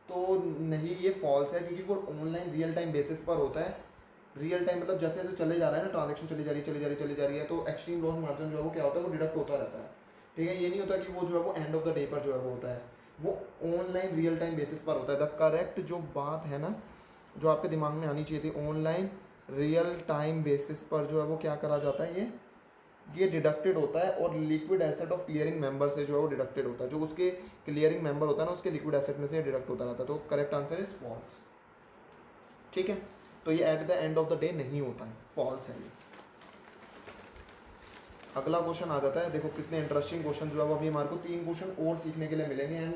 तो नहीं, ये फॉल्स है क्योंकि वो ऑनलाइन रियल टाइम बेसिस पर होता है। रियल टाइम मतलब जैसे जैसे चले जा रहा है ना, ट्रांजेक्शन चली जा रही है, तो एक्सट्रीम लॉस मार्जिन जो है वो क्या होता है, वो डिडक्ट होता रहता है। ठीक है, ये नहीं होता कि वो जो है वो एंड ऑफ द डे पर जो है वो होता है, वो ऑनलाइन रियल टाइम बेसिस पर होता है। द करेक्ट जो बात है ना, जो आपके दिमाग में आनी चाहिए थी, ऑनलाइन रियल टाइम बेसिस पर जो है वो क्या करा जाता है, ये डिडक्टेड होता है और liquid asset of clearing member से जो है वो डिडक्टेड होता है, जो उसके क्लियरिंग मेंबर होता है ना उसके लिक्विड एसेट में से डिडक्ट होता रहता है। तो करेक्ट आंसर इज फॉल्स। ठीक है, तो ये at the end of the day नहीं होता है, फॉल्स है ये। अगला क्वेश्चन आ जाता है, देखो कितने इंटरेस्टिंग क्वेश्चन जो है वो अभी हमारे को 3 क्वेश्चन और सीखने के लिए मिलेंगे एंड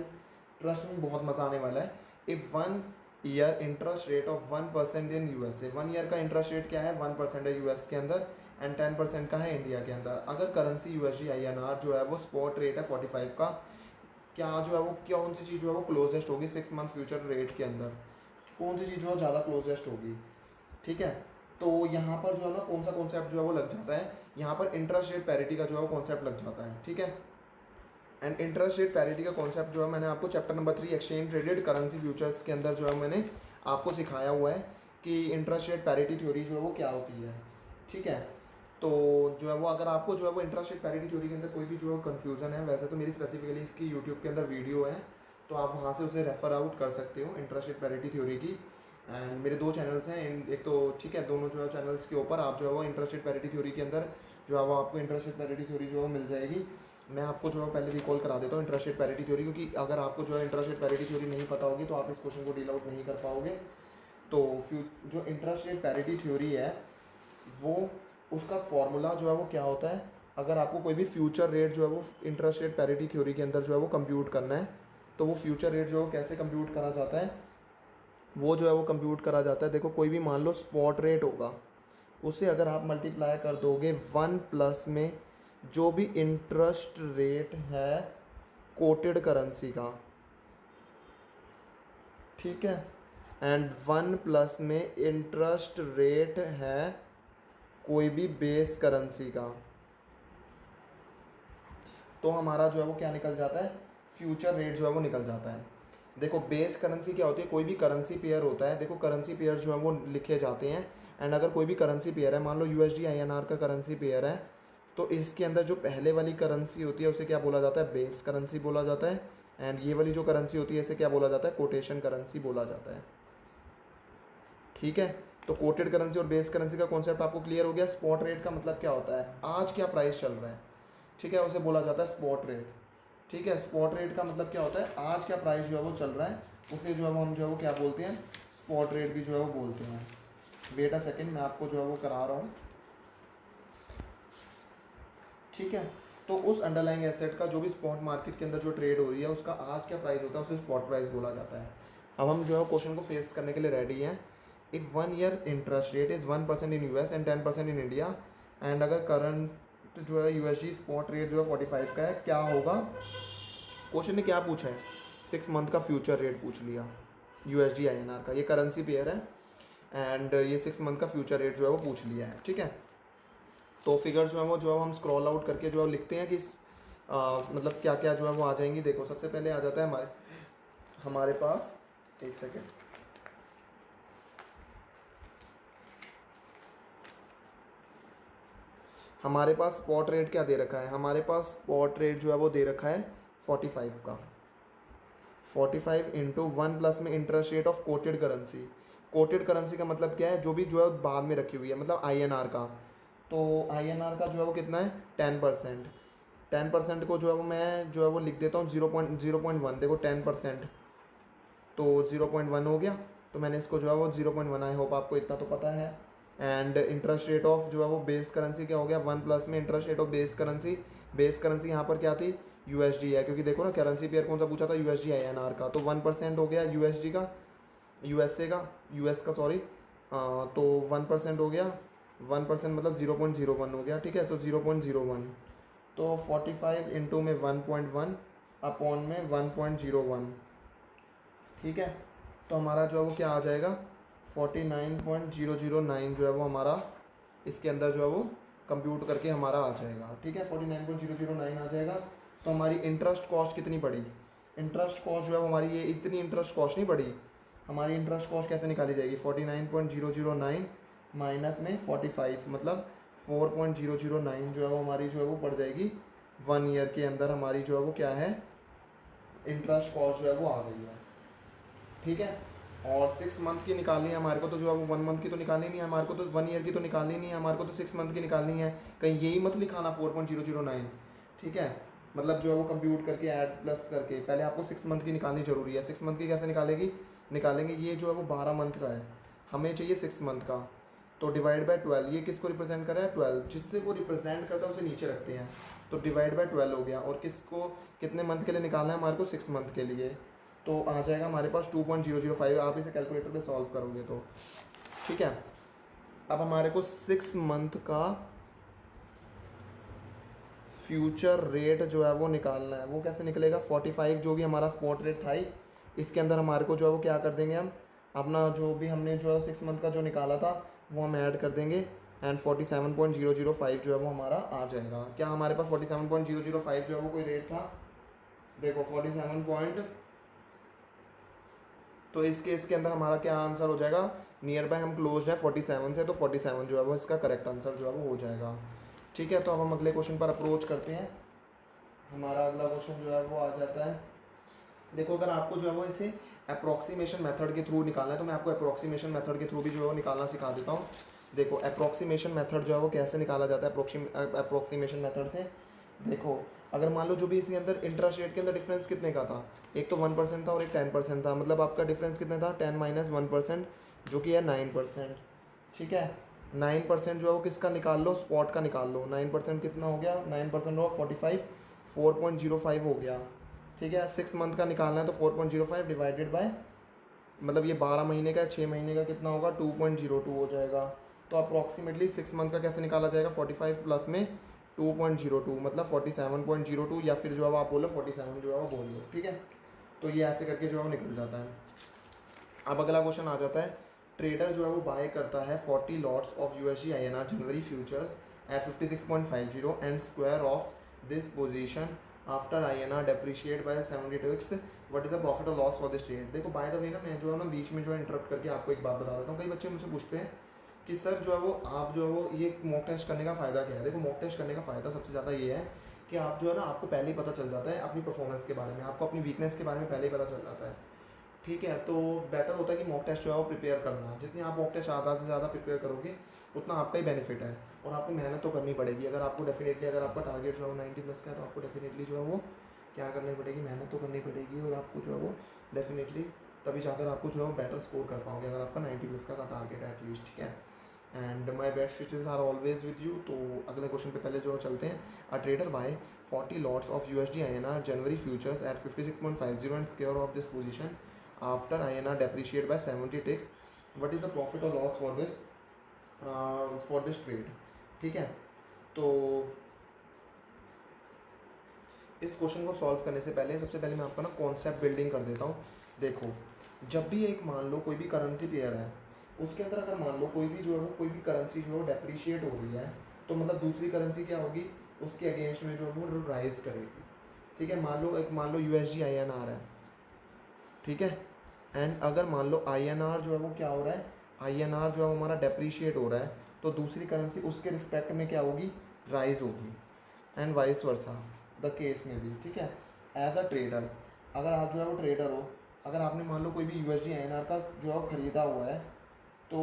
ट्रस्ट में बहुत मजा आने वाला है। If 1 year interest rate of 1% in USA, 1 year का इंटरेस्ट रेट क्या है 1% है यूएस के अंदर एंड 10% का है इंडिया के अंदर। अगर करेंसी यूएसडी आईएनआर जो है वो स्पॉट रेट है 45 का, क्या जो है वो कौन सी चीज़ जो है वो क्लोजेस्ट होगी 6 मंथ फ्यूचर रेट के अंदर, कौन सी चीज़ जो है ज़्यादा क्लोजेस्ट होगी। ठीक है, तो यहाँ पर जो है ना कौन सा कॉन्सेप्ट जो है वो लग जाता है, यहाँ पर इंटरेस्ट रेट पैरिटी का जो है वो कॉन्सेप्ट लग जाता है। ठीक है, एंड इंटरेस्ट रेट पैरिटी का कॉन्सेप्ट जो है मैंने आपको chapter number 3 exchange traded currency futures के अंदर जो है मैंने आपको सिखाया हुआ है कि इंटरेस्ट रेट पैरिटी थ्योरी जो है वो क्या होती है। ठीक है, तो जो है वो अगर आपको जो है वो इंटरेस्ट रेट पैरिटी थ्योरी के अंदर कोई भी जो है कन्फ्यूज़न है, वैसे तो मेरी स्पेसिफिकली इसकी यूट्यूब के अंदर वीडियो है, तो आप वहाँ से उसे रेफ़र आउट कर सकते हो इंटरेस्ट रेट पैरिटी थ्योरी की। एंड मेरे 2 चैनल्स हैं, एक तो ठीक है दोनों जो है चैनल्स के ऊपर आप जो है वो इंटरेस्ट रेट पैरिटी थ्योरी के अंदर जो है वो आपको इंटरेस्ट रेट पैरिटी थ्योरी जो है मिल जाएगी। मैं आपको जो है पहले रिकॉल करा देता हूँ इंटरेस्ट रेट पैरिटी थ्योरी, क्योंकि अगर आपको जो है इंटरेस्ट रेट पैरिटी थ्योरी नहीं पता होगी तो आप इस क्वेश्चन को डील आउट नहीं कर पाओगे। तो जो इंटरेस्ट रेट पैरिटी थ्योरी है वो उसका फॉर्मूला जो है वो क्या होता है, अगर आपको कोई भी फ्यूचर रेट जो है वो इंटरेस्ट रेट पैरिटी थ्योरी के अंदर जो है वो कंप्यूट करना है, तो वो फ्यूचर रेट जो है कैसे कंप्यूट करा जाता है, वो जो है वो कंप्यूट करा जाता है। देखो कोई भी मान लो स्पॉट रेट होगा, उसे अगर आप मल्टीप्लाई कर दोगे 1 प्लस में जो भी इंटरेस्ट रेट है कोटेड करेंसी का, ठीक है, एंड 1 प्लस में इंटरेस्ट रेट है कोई भी बेस करेंसी का, तो हमारा जो है वो क्या निकल जाता है, फ्यूचर रेट जो है वो निकल जाता है। देखो बेस करेंसी क्या होती है, कोई भी करेंसी पेयर होता है, देखो करेंसी पेयर जो है वो लिखे जाते हैं एंड अगर कोई भी करेंसी पेयर है, मान लो यूएसडी आईएनआर का करेंसी पेयर है, तो इसके अंदर जो पहले वाली करेंसी होती है उसे क्या बोला जाता है, बेस करेंसी बोला जाता है एंड ये वाली जो करेंसी होती है इसे क्या बोला जाता है, कोटेशन करेंसी बोला जाता है। ठीक है, तो कोटेड करेंसी और बेस करेंसी का कॉन्सेप्ट आपको क्लियर हो गया। स्पॉट रेट का मतलब क्या होता है, आज क्या प्राइस चल रहा है, ठीक है, उसे बोला जाता है स्पॉट रेट। ठीक है, स्पॉट रेट का मतलब क्या होता है, आज क्या प्राइस जो है वो चल रहा है उसे जो है वो हम जो है वो क्या बोलते हैं, स्पॉट रेट भी जो है वो बोलते हैं। वेट अ सेकेंड, मैं आपको जो है वो करा रहा हूँ। ठीक है, तो उस अंडरलाइंग एसेट का जो भी स्पॉट मार्केट के अंदर जो ट्रेड हो रही है उसका आज क्या प्राइस होता है उसे स्पॉट प्राइस बोला जाता है। अब हम जो है क्वेश्चन को फेस करने के लिए रेडी हैं। If 1 year interest rate is 1% in US and 10% in India and अगर करंट जो है यूएसडी स्पॉट रेट जो है 45 का है, क्या होगा। क्वेश्चन ने क्या पूछा है, 6 मंथ का फ्यूचर रेट पूछ लिया यूएसडी आईएनआर का, ये करेंसी पेयर है एंड ये 6 मंथ का फ्यूचर रेट जो है वो पूछ लिया है। ठीक है, तो फिगर जो है हम स्क्रॉल आउट करके जो है लिखते हैं कि मतलब क्या क्या जो है वो आ जाएंगी। देखो सबसे पहले आ जाता है हमारे पास, एक सेकेंड, हमारे पास स्पॉट रेट क्या दे रखा है, हमारे पास स्पॉट रेट जो है वो दे रखा है 45 का, 45 इंटू 1 प्लस में interest rate of coated currency. Coated currency का मतलब क्या है, जो भी जो है बाद में रखी हुई है, मतलब आईएनआर का, तो आईएनआर का जो है वो कितना है 10%। 10% को जो है वो मैं जो है वो लिख देता हूँ 0.1, देखो 10% तो 0.1 हो गया, तो मैंने इसको जो है वो 0.1, आई होप आपको इतना तो पता है। एंड इंटरेस्ट रेट ऑफ जो है वो बेस करेंसी क्या हो गया 1 प्लस में interest rate of base currency यहाँ पर क्या थी, यूएसडी है, क्योंकि देखो ना करेंसी पेयर कौन सा पूछा था, यूएसडी आईएनआर का, तो 1% हो गया यूएसडी का, यूएस का सॉरी, तो 1% हो गया, 1% मतलब 0.01 हो गया। ठीक है, तो 0.01, तो 45 इंटू में 1.1 अपॉन में 1.01। ठीक है, तो हमारा जो है वो क्या आ जाएगा 49.009 जो है वो हमारा इसके अंदर जो है वो कंप्यूट करके हमारा आ जाएगा। ठीक है, 49.009 आ जाएगा। तो हमारी इंटरेस्ट कॉस्ट कितनी पड़ी, इंटरेस्ट कॉस्ट जो है हमारी ये इतनी इंटरेस्ट कॉस्ट नहीं पड़ी, हमारी इंटरेस्ट कॉस्ट कैसे निकाली जाएगी, 49.009 माइनस में 45 मतलब 4.009 जो है वो हमारी जो है वो पड़ जाएगी 1 ईयर के अंदर, हमारी जो है वो क्या है इंटरेस्ट कॉस्ट जो है वो आ गई है। ठीक है, और 6 मंथ की निकालनी है हमारे को, तो जो है वो 1 मंथ की तो निकालनी नहीं है हमारे को, तो 1 ईयर की तो निकालनी नहीं है हमारे को, तो 6 मंथ की निकालनी है। कहीं यही मत लिखाना 4.009, ठीक है। मतलब जो है वो कंप्यूट करके ऐड प्लस करके पहले आपको 6 मंथ की निकालनी जरूरी है। 6 मंथ की कैसे निकालेंगे, ये जो है वो 12 मंथ का है, हमें चाहिए 6 मंथ का, तो डिवाइड बाय 12, ये किसको रिप्रेजेंट कर रहा है 12, जिससे वो रिप्रेजेंट करता है उसे नीचे रखते हैं, तो डिवाइड बाय 12 हो गया। और किसको कितने मंथ के लिए निकालना है हमारे को, 6 मंथ के लिए, तो आ जाएगा हमारे पास 2.005। आप इसे कैलकुलेटर पे सॉल्व करोगे तो ठीक है। अब हमारे को 6 मंथ का फ्यूचर रेट जो है वो निकालना है। वो कैसे निकलेगा, 45 जो भी हमारा स्पॉट रेट था ही, इसके अंदर हमारे को जो है वो क्या कर देंगे हम, अपना जो भी हमने जो है 6 मंथ का जो निकाला था वो हम ऐड कर देंगे, एंड 47.005 जो है वो हमारा आ जाएगा। क्या हमारे पास 47.005 जो है वो कोई रेट था, देखो 47 तो इस केस के अंदर हमारा क्या आंसर हो जाएगा, नियर बाय हम क्लोज है 47 से, तो 47 जो है वो इसका करेक्ट आंसर जो है वो हो जाएगा। ठीक है, तो अब हम अगले क्वेश्चन पर अप्रोच करते हैं। हमारा अगला क्वेश्चन जो है वो आ जाता है, देखो अगर आपको जो है वो इसे अप्रोक्सीमेशन मेथड के थ्रू निकालना है, तो मैं आपको अप्रोक्सीमेशन मेथड के थ्रू भी जो है वो निकालना सिखा देता हूँ। देखो अप्रोक्सीमेशन मेथड जो है वो कैसे निकाला जाता है, अप्रोक्सीमेशन मेथड से देखो, अगर मान लो जो भी इसके अंदर इंटरेस्ट रेट के अंदर डिफरेंस कितने का था, एक तो 1% था और एक 10% था, मतलब आपका डिफरेंस कितना था 10 माइनस 1%, जो कि है 9%। ठीक है, 9% जो है वो किसका निकाल लो, स्पॉट का निकाल लो। 9% कितना हो गया, 9% ऑफ 45, 4.05 हो गया। ठीक है, 6 मंथ का निकालना है तो 4.05 डिवाइडेड बाय, मतलब ये 12 महीने का है, 6 महीने का कितना होगा 2.02 हो जाएगा। तो अप्रॉक्सीमेटली 6 मंथ का कैसे निकाला जाएगा, 45 प्लस में 2.02 मतलब 47.02, या फिर जो है आप बोलो 47 जो है वो बोल लो। ठीक है, तो ये ऐसे करके जो है वो निकल जाता है। अब अगला क्वेश्चन आ जाता है, ट्रेडर जो है वो बाय करता है 40 lots of USD INR January futures at 56.50 and square off this position after INR depreciate by 72x, what is the profit or loss for this trade. देखो बाय द वे ना, मैं जो है ना बीच में जो है इंटरप्ट करके आपको एक बात बता देता हूँ। कई बच्चे मुझसे पूछते हैं कि सर जो है वो आप जो है वो ये मॉक टेस्ट करने का फ़ायदा क्या है। देखो मॉक टेस्ट करने का फ़ायदा सबसे ज़्यादा ये है कि आप जो है ना, आपको पहले ही पता चल जाता है अपनी परफॉर्मेंस के बारे में, आपको अपनी वीकनेस के बारे में पहले ही पता चल जाता है। ठीक है, तो बेटर होता है कि मॉक टेस्ट जो है वो प्रिपेयर करना, जितनी आप मॉक टेस्ट ज़्यादा से ज़्यादा प्रिपेयर करोगे उतना आपका ही बेनिफिट है। और आपको मेहनत तो करनी पड़ेगी, अगर आपको डेफिनेटली, अगर आपका टारगेट जो है वो 90+ का है, तो आपको डेफिनेटली जो है वो क्या करनी पड़ेगी, मेहनत तो करनी पड़ेगी, और आपको जो है वो डेफिनेटली तभी जाकर आपको जो है वो बेटर स्कोर कर पाओगे, अगर आपका 90+ का टारगेट है एटलीस्ट। ठीक है, and my best wishes are always with you. तो अगले क्वेश्चन पे पहले जो चलते हैं, a trader buy 40 lots of USD INR January futures at 56.50 and square off this position after INR depreciate by 70 ticks, what is the profit or loss for this trade। ठीक है, तो इस क्वेश्चन को सॉल्व करने से पहले सबसे पहले मैं आपका ना कॉन्सेप्ट बिल्डिंग कर देता हूँ। देखो जब भी एक मान लो कोई भी करेंसी पेयर है, उसके अंदर अगर मान लो कोई भी जो है वो कोई भी करेंसी जो है डेप्रिशिएट हो रही है, तो मतलब दूसरी करेंसी क्या होगी, उसके अगेंस्ट में जो है वो राइज करेगी। ठीक है, मान लो USD INR है, ठीक है, एंड अगर मान लो INR जो है वो क्या हो रहा है, INR जो है हमारा डेप्रीशिएट हो रहा है, तो दूसरी करेंसी उसके रिस्पेक्ट में क्या होगी, राइज होगी, and vice versa the case में भी। ठीक है, एज अ ट्रेडर, अगर आप जो है वो ट्रेडर हो, अगर आपने मान लो कोई भी USD INR का जो है ख़रीदा हुआ है, तो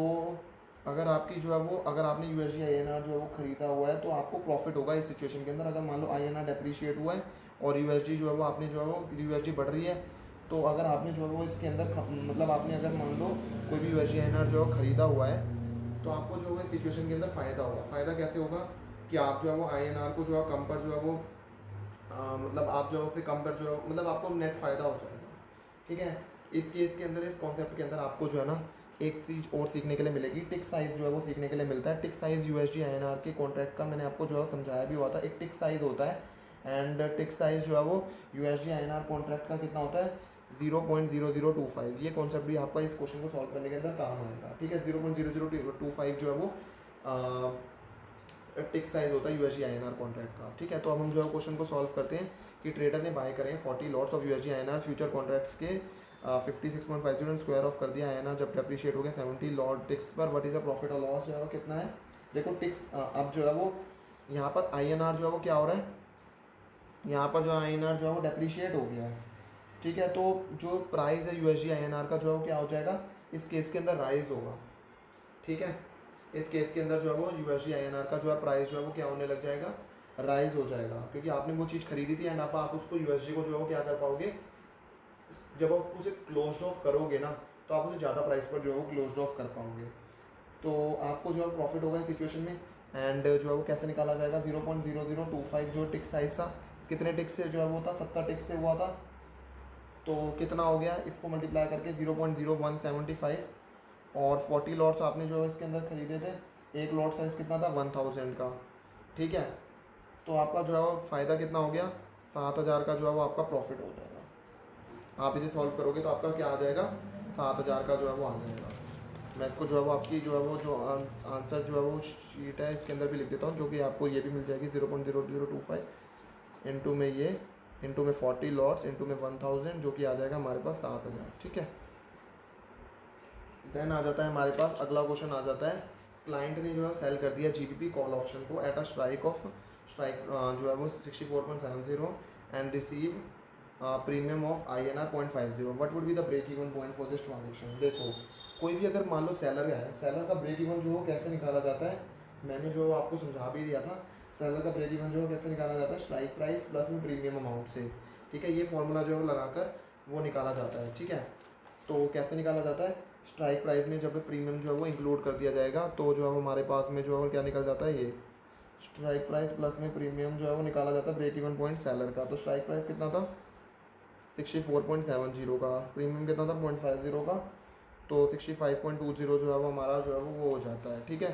अगर आपकी जो है वो, अगर आपने USD INR जो है वो ख़रीदा हुआ है, तो आपको प्रॉफिट होगा इस सिचुएशन के अंदर। अगर मान लो INR डेप्रीशिएट हुआ है और USD जो है वो आपने जो है वो USD बढ़ रही है, तो अगर आपने जो है वो इसके अंदर मतलब आपने अगर मान लो कोई भी USD INR जो है ख़रीदा हुआ है, तो आपको जो है सिचुएशन के अंदर फ़ायदा होगा। फ़ायदा कैसे होगा कि आप जो है वो INR को जो है कम पर जो है वो मतलब आप जो है उससे कम पर जो है मतलब आपको नेट फ़ायदा हो जाएगा। ठीक है, इस केस के अंदर, इस कॉन्सेप्ट के अंदर आपको जो है ना एक चीज़ और सीखने के लिए मिलेगी, टिक साइज़ जो है वो सीखने के लिए मिलता है। टिक साइज़ USD INR के कॉन्ट्रैक्ट का मैंने आपको जो है समझाया भी हुआ था, एक टिक साइज़ होता है, एंड टिक साइज़ जो है वो USD INR कॉन्ट्रैक्ट का कितना होता है, 0.0025। ये कॉन्सेप्ट भी आपका इस क्वेश्चन को सॉल्व करने के अंदर काम आएगा। ठीक है, 0.0025 जो है वो टिक साइज होता है USD INR कॉन्ट्रैक्ट का। ठीक है, तो अब हम जो है क्वेश्चन को सॉल्व करते हैं कि ट्रेडर ने बाय करें 40 lots of USD INR future contracts के 56.50 स्क्वायर ऑफ कर दिया INR जब डेप्रिशिएट हो गया 70 लॉट टिक्स पर, what is the profit or loss जो है वो कितना है। देखो टिक्स अब जो है वो यहाँ पर INR जो है वो क्या हो रहा है, यहाँ पर जो INR जो है वो डेप्रिशिएट हो गया है। ठीक है, तो जो प्राइस है USD INR का जो है वो क्या हो जाएगा, इस केस के अंदर राइज होगा, ठीक है। इस केस के अंदर जो है वो USD INR का जो है प्राइस जो है वो क्या होने लग जाएगा, राइज हो जाएगा, क्योंकि आपने वो चीज़ खरीदी थी एंड आप उसको USD को जो है वो क्या कर पाओगे, जब आप उसे क्लोज ऑफ करोगे ना तो आप उसे ज़्यादा प्राइस पर जो है वो क्लोज ऑफ कर पाओगे। तो आपको जो है प्रॉफिट होगा इस सिचुएशन में। एंड जो है वो कैसे निकाला जाएगा, 0.0025 जो टिक साइज था, कितने टिक से जो है वो था, 70 टिक से हुआ था, तो कितना हो गया, इसको मल्टीप्लाई करके 0.0175 और 40 लॉट्स आपने जो है इसके अंदर खरीदे थे, एक लॉट साइज़ कितना था 1000 का, ठीक है। तो आपका जो है वो फ़ायदा कितना हो गया, 7000 का जो है वो आपका प्रॉफिट हो जाएगा। आप इसे सॉल्व करोगे तो आपका क्या आ जाएगा, 7000 का जो है वो आ जाएगा। मैं इसको जो है वो आपकी जो है वो जो आंसर जो है वो शीट है इसके अंदर भी लिख देता हूँ, जो कि आपको ये भी मिल जाएगी 0.0025 इंटू में ये, इंटू में 40 लॉट्स, इंटू में 1000, जो कि आ जाएगा हमारे पास 7000, ठीक है। देन आ जाता है हमारे पास अगला क्वेश्चन आ जाता है, क्लाइंट ने जो है सेल कर दिया GBP कॉल ऑप्शन को एट अ स्ट्राइक जो है वो 64.70 and receive premium of INR 0.50, what would be the break even point for this transaction. देखो कोई भी अगर मान लो सेलर है, सेलर का ब्रेक इवन जो कैसे निकाला जाता है, मैंने जो आपको समझा भी दिया था, सेलर का ब्रेक इवन जो कैसे निकाला जाता है, स्ट्राइक प्राइस प्लस में प्रीमियम अमाउंट से, ठीक है। ये फॉर्मूला जो है लगाकर वो निकाला जाता है, ठीक है। तो कैसे निकाला जाता है, स्ट्राइक प्राइस में जब प्रीमियम जो है वो इंक्लूड कर दिया जाएगा तो जो है हमारे पास में जो है क्या निकल जाता है, ये स्ट्राइक प्राइस प्लस में प्रीमियम जो है वो निकाला जाता है ब्रेक इवन पॉइंट सेलर का। तो स्ट्राइक प्राइस कितना था 64.70 का, प्रीमियम कितना था 0.50 का, तो 65.20 जो है वो हमारा जो है वो हो जाता है, ठीक है।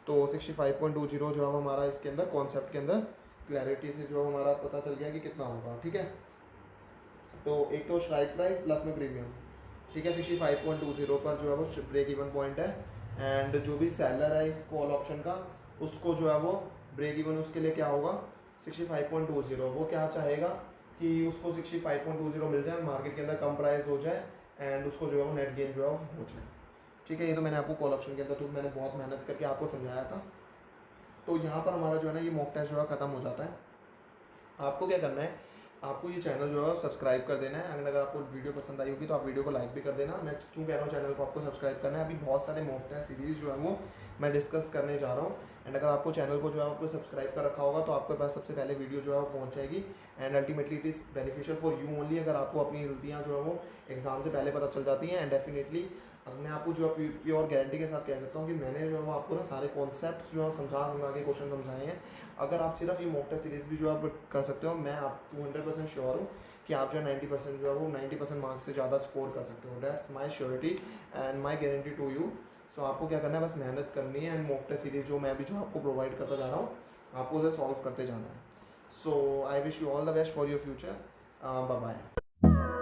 तो 65.20 जो है वो हमारा इसके अंदर कॉन्सेप्ट के अंदर क्लैरिटी से जो हमारा पता चल गया कि कितना होगा, ठीक है। तो एक तो स्ट्राइक प्राइस प्लस में प्रीमियम, ठीक है, 65.20 पर जो है वो ब्रेक इवन पॉइंट है। एंड जो भी सेलर है इस कॉल ऑप्शन का, उसको जो है वो ब्रेक इवन उसके लिए क्या होगा 65.20, वो क्या चाहेगा कि उसको 65.20 मिल जाए, मार्केट के अंदर कम प्राइस हो जाए एंड उसको जो है वो नेट गेन जो है हो जाए, ठीक है। ये तो मैंने आपको कॉल ऑप्शन के अंदर तो मैंने बहुत मेहनत करके आपको समझाया था। तो यहाँ पर हमारा जो है ना ये मॉक टेस्ट जो है ख़त्म हो जाता है। आपको क्या करना है, आपको ये चैनल जो है सब्सक्राइब कर देना है। अगर आपको वीडियो पसंद आई होगी तो आप वीडियो को लाइक भी कर देना। मैं क्यों कह रहा हूँ चैनल को आपको सब्सक्राइब करना है, अभी बहुत सारे मॉक टेस्ट सीरीज़ जो है वो मैं डिस्कस करने जा रहा हूँ। एंड अगर आपको चैनल को जो है आपको सब्सक्राइब कर रखा होगा तो आपके पास सबसे पहले वीडियो जो है वो पहुँच जाएगी। And ultimately it is beneficial for you only, अगर आपको अपनी गलतियाँ जो है वो एग्जाम से पहले पता चल जाती हैं। एंड डेफिनेटली मैं आपको जो है प्योर गारंटी के साथ कह सकता हूँ कि मैंने जो है वो आपको ना सारे कॉन्सेप्ट जो है समझा के क्वेश्चन समझाए हैं। अगर आप सिर्फ ये मॉक टेस्ट सीरीज़ भी जो आप कर सकते हो, मैं आप 200% श्योर हूँ कि आप जो है 90% जो है वो 90% मार्क्स से ज़्यादा स्कोर कर सकते हो। That's my surety and my guarantee to you. So आपको क्या करना है, बस मेहनत करनी है एंड मॉक टेस्ट सीरीज़ जो मैं भी जो आपको प्रोवाइड करता जा रहा हूँ, आपको उसे सॉल्व करते जाना है। So I wish you all the best for your future. Bye bye.